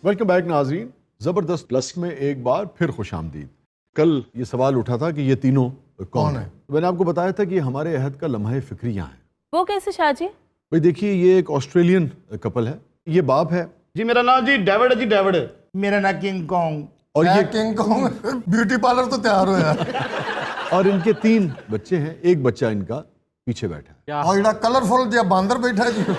Welcome back ناظرین، زبردست plus میں ایک بار پھر خوش آمدید۔ کل یہ سوال اٹھا تھا کہ یہ تینوں کون ہیں؟ میں نے آپ کو بتایا تھا کہ یہ ہمارے عہد کا لمحہ فکریاں ہیں۔ وہ کیسے شاہ جی؟ بھئی دیکھیے، یہ ایک آسٹریلین کپل ہے، یہ باپ ہے جی میرا نام جی ڈیوڈ ہے، جی ڈیوڈ۔ میرا نام کنگ کانگ۔ اور یہ کنگ کانگ بیوٹی پارلر تو تیار ہوا اور ان کے 3 بچے ہیں، ایک بچہ ان کا پیچھے بیٹھا ہے۔ اور یہ کلرفل جی باندر بیٹھا ہے جی۔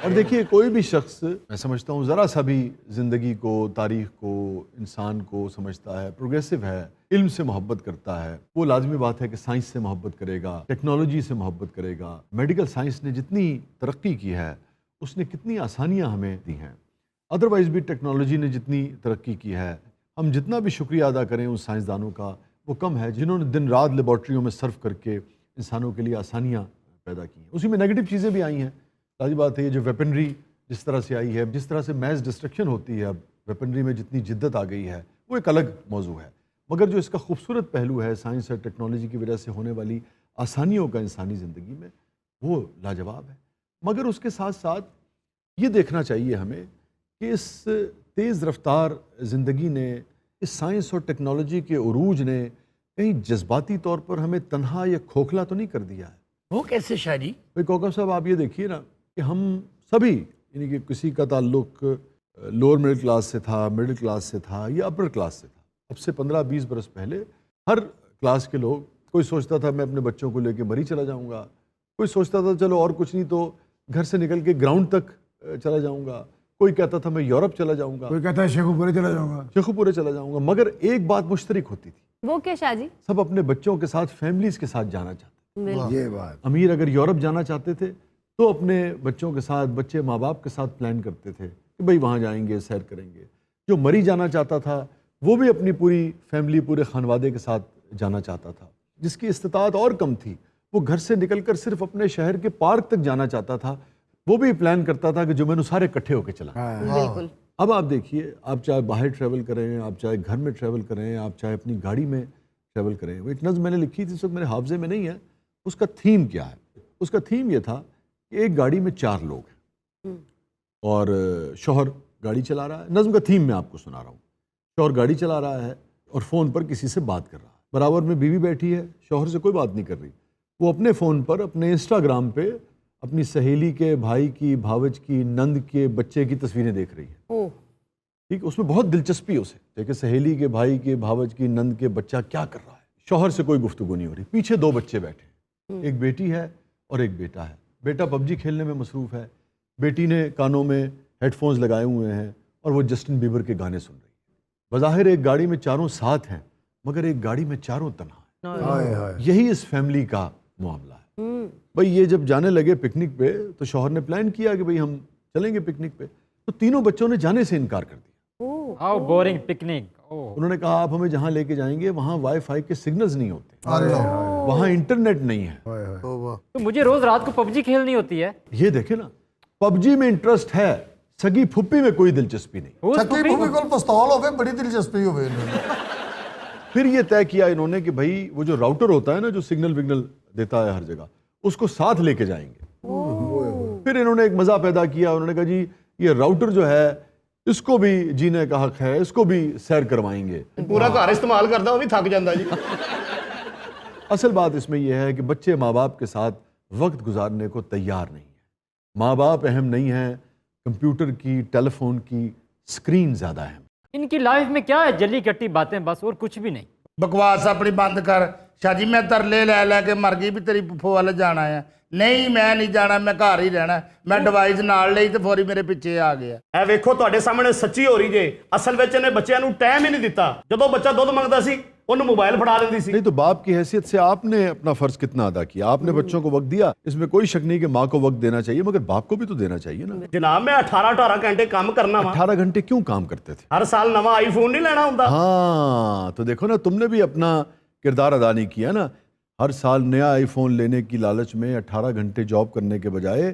اور دیکھیے، کوئی بھی شخص میں سمجھتا ہوں ذرا سا بھی زندگی کو، تاریخ کو، انسان کو سمجھتا ہے، پروگریسو ہے، علم سے محبت کرتا ہے، وہ لازمی بات ہے کہ سائنس سے محبت کرے گا، ٹیکنالوجی سے محبت کرے گا۔ میڈیکل سائنس نے جتنی ترقی کی ہے اس نے کتنی آسانیاں ہمیں دی ہیں۔ ادروائز بھی ٹیکنالوجی نے جتنی ترقی کی ہے، ہم جتنا بھی شکریہ ادا کریں ان سائنسدانوں کا وہ کم ہے جنہوں نے دن رات لیبارٹریوں میں سرف کر کے انسانوں کے لیے آسانیاں پیدا کی ہیں۔ اسی میں نیگیٹو چیزیں بھی آئی ہیں۔ ظاہر بات ہے، یہ جو ویپنری جس طرح سے آئی ہے، جس طرح سے میس ڈسٹرکشن ہوتی ہے، اب ویپنری میں جتنی جدت آ گئی ہے وہ ایک الگ موضوع ہے، مگر جو اس کا خوبصورت پہلو ہے سائنس اور ٹیکنالوجی کی وجہ سے ہونے والی آسانیوں کا انسانی زندگی میں، وہ لاجواب ہے۔ مگر اس کے ساتھ ساتھ یہ دیکھنا چاہیے ہمیں کہ اس تیز رفتار زندگی نے، اس سائنس اور ٹیکنالوجی کے عروج نے کہیں جذباتی طور پر ہمیں تنہا یا کھوکھلا تو نہیں کر دیا ہے۔ وہ کیسے شاہ جی؟ بھائی کوکب صاحب، آپ یہ دیکھیے نا کہ ہم سبھی، یعنی کہ کسی کا تعلق لوور مڈل کلاس سے تھا، مڈل کلاس سے تھا یا اپر کلاس سے تھا، اب سے 15-20 برس پہلے ہر کلاس کے لوگ، کوئی سوچتا تھا میں اپنے بچوں کو لے کے مری چلا جاؤں گا، کوئی سوچتا تھا چلو اور کچھ نہیں تو گھر سے نکل کے گراؤنڈ تک چلا جاؤں گا، کوئی کہتا تھا میں یورپ چلا جاؤں گا، کوئی کہتا ہے شیخو پورے چلا جاؤں گا، شیخو پورے چلا جاؤں گا، مگر ایک بات مشترک ہوتی تھی، وہ کیا شاہ جی؟ سب اپنے بچوں کے ساتھ، فیملیز کے ساتھ جانا چاہتے تھے۔ یہ بات امیر اگر یورپ جانا چاہتے تھے تو اپنے بچوں کے ساتھ، بچے ماں باپ کے ساتھ پلان کرتے تھے کہ بھئی وہاں جائیں گے، سیر کریں گے۔ جو مری جانا چاہتا تھا وہ بھی اپنی پوری فیملی، پورے خانوادے کے ساتھ جانا چاہتا تھا۔ جس کی استطاعت اور کم تھی وہ گھر سے نکل کر صرف اپنے شہر کے پارک تک جانا چاہتا تھا، وہ بھی پلان کرتا تھا کہ جو میں نے سارے اکٹھے ہو کے چلا۔ بالکل۔ اب آپ دیکھیے، آپ چاہے باہر ٹریول کریں، آپ چاہے گھر میں ٹریول کریں، آپ چاہے اپنی گاڑی میں ٹریول کریں، وہ ایک نظم میں نے لکھی تھی، اس وقت میرے حافظے میں نہیں ہے، اس کا تھیم کیا ہے؟ اس کا تھیم یہ تھا کہ ایک گاڑی میں 4 لوگ ہیں اور شوہر گاڑی چلا رہا ہے۔ نظم کا تھیم میں آپ کو سنا رہا ہوں۔ شوہر گاڑی چلا رہا ہے اور فون پر کسی سے بات کر رہا ہے، برابر میں بیوی بیٹھی ہے، شوہر سے کوئی بات نہیں کر رہی، وہ اپنے فون پر اپنے انسٹاگرام پہ اپنی سہیلی کے بھائی کی، بھاوج کی، نند کے بچے کی تصویریں دیکھ رہی ہے۔ ٹھیک، اس میں بہت دلچسپی ہے اسے کہ سہیلی کے بھائی کے، بھاوج کی، نند کے بچہ کیا کر رہا ہے۔ شوہر سے کوئی گفتگو نہیں ہو رہی، پیچھے 2 بچے بیٹھے ہیں، ایک بیٹی ہے اور ایک بیٹا ہے۔ بیٹا PUBG کھیلنے میں مصروف ہے، بیٹی نے کانوں میں ہیڈ فونز لگائے ہوئے ہیں اور وہ جسٹن بیبر کے گانے سن رہی ہے۔ بظاہر ایک گاڑی میں چاروں ساتھ ہیں مگر ایک گاڑی میں چاروں تنہا ہیں۔ یہی اس فیملی کا معاملہ ہے۔ بھئی یہ جب جانے لگے پکنک پہ تو شوہر نے پلان کیا کہ بھئی ہم چلیں گے پکنک پہ، تو تینوں بچوں نے جانے سے انکار کر دیا۔ How boring picnic. انہوں نے کہا آپ ہمیں جہاں لے کے جائیں گے وہاں وائی فائی کے سگنلز نہیں ہوتے، وہاں انٹرنیٹ نہیں ہے۔ تو مجھے روز رات کو PUBG کھیلنی ہوتی ہے۔ یہ دیکھیں نا، PUBG میں انٹرسٹ ہے، سگی پھپھی میں کوئی دلچسپی نہیں۔ چکی بھومی کو پستول ہوئے، بڑی دلچسپی ہوئے۔ پھر یہ طے کیا انہوں نے کہ بھائی وہ جو راؤٹر ہوتا ہے نا، جو سگنل وگنل دیتا ہے ہر جگہ، اس کو ساتھ لے کے جائیں گے۔ پھر انہوں نے ایک مزہ پیدا کیا، انہوں نے کہا جی یہ راؤٹر جو ہے اس کو بھی جینے کا حق ہے، اس کو بھی سیر کروائیں گے۔ پورا گھر استعمال کرتا وہ بھی تھک جاتا جی۔ اصل بات اس میں یہ ہے کہ بچے ماں باپ کے ساتھ وقت گزارنے کو تیار نہیں ہیں۔ ماں باپ اہم نہیں ہیں، کمپیوٹر کی، ٹیلی فون کی اسکرین زیادہ اہم۔ ان کی لائف میں کیا ہے؟ جلی کٹی باتیں بس، اور کچھ بھی نہیں۔ بکواس اپنی بند کر شاہ جی، میں ترلے لے لے کے مر گئی بھی تیری پھپھو والے جانا ہے۔ نہیں میں نہیں جانا، میں گھر ہی رہنا۔ میں ڈیوائس نال لئی تے فوری میرے پیچھے آ گیا۔ اے ویکھو تواڈے سامنے سچی ہو رہی جے، اصل وچ نے بچیاں نوں ٹائم ہی نہیں دتا۔ جدوں بچہ دودھ منگدا سی انہوں موبائل پھڑا لیندی سی۔ نہیں تو باپ کی حیثیت سے آپ نے اپنا فرض کتنا ادا کیا؟ آپ نے بچوں کو وقت دیا، اس میں کوئی شک نہیں کہ ماں کو وقت دینا چاہیے، مگر باپ کو بھی تو دینا چاہیے نا۔ جناب میں 18 گھنٹے کام کرنا وا، 18 گھنٹے کیوں کام کرتے تھے؟ ہر سال نواں آئی فون نہیں لینا ہوندا۔ ہاں تو دیکھو نا، تم نے بھی اپنا کردار ادا نہیں کیا نا۔ ہر سال نیا آئی فون لینے کی لالچ میں 18 گھنٹے جاب کرنے کے بجائے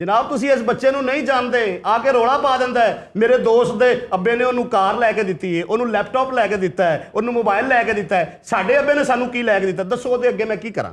ਜਨਾਬ ਤੁਸੀਂ ਇਸ ਬੱਚੇ ਨੂੰ ਨਹੀਂ ਜਾਣਦੇ, ਆ ਕੇ ਰੋਲਾ ਪਾ ਦਿੰਦਾ ਹੈ ਮੇਰੇ ਦੋਸਤ ਦੇ ਅੱਬੇ ਨੇ ਉਹਨੂੰ ਕਾਰ ਲੈ ਕੇ ਦਿੱਤੀ ਹੈ, ਉਹਨੂੰ ਲੈਪਟਾਪ ਲੈ ਕੇ ਦਿੱਤਾ ਹੈ, ਉਹਨੂੰ ਮੋਬਾਈਲ ਲੈ ਕੇ ਦਿੱਤਾ ਹੈ, ਸਾਡੇ ਅੱਬੇ ਨੇ ਸਾਨੂੰ ਕੀ ਲੈ ਕੇ ਦਿੱਤਾ, ਦੱਸੋ ਉਹਦੇ ਅੱਗੇ ਮੈਂ ਕੀ ਕਰਾਂ।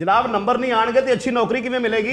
ਜਨਾਬ ਨੰਬਰ ਨਹੀਂ ਆਣਗੇ ਤੇ ਅੱਛੀ ਨੌਕਰੀ ਕਿਵੇਂ ਮਿਲੇਗੀ।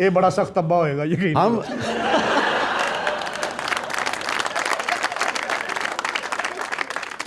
ਇਹ ਬੜਾ ਸਖਤ ਅੱਬਾ ਹੋਏਗਾ ਯਕੀਨ।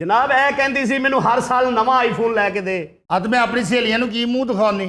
ਜਨਾਬ ਇਹ ਕਹਿੰਦੀ ਸੀ ਮੈਨੂੰ ਹਰ ਸਾਲ ਨਵਾਂ ਆਈਫੋਨ ਲੈ ਕੇ ਦੇ। ਅੱਜ ਮੈਂ ਆਪਣੀ ਸਹੇਲੀਆਂ ਨੂੰ ਕੀ ਮੂੰਹ ਦਿਖਾਉਣੀ?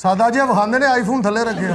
ਸਾਦਾ ਜਿਹਾ ਵਹਾਂਦੇ ਨੇ ਆਈਫੋਨ ਥੱਲੇ ਰੱਖਿਆ।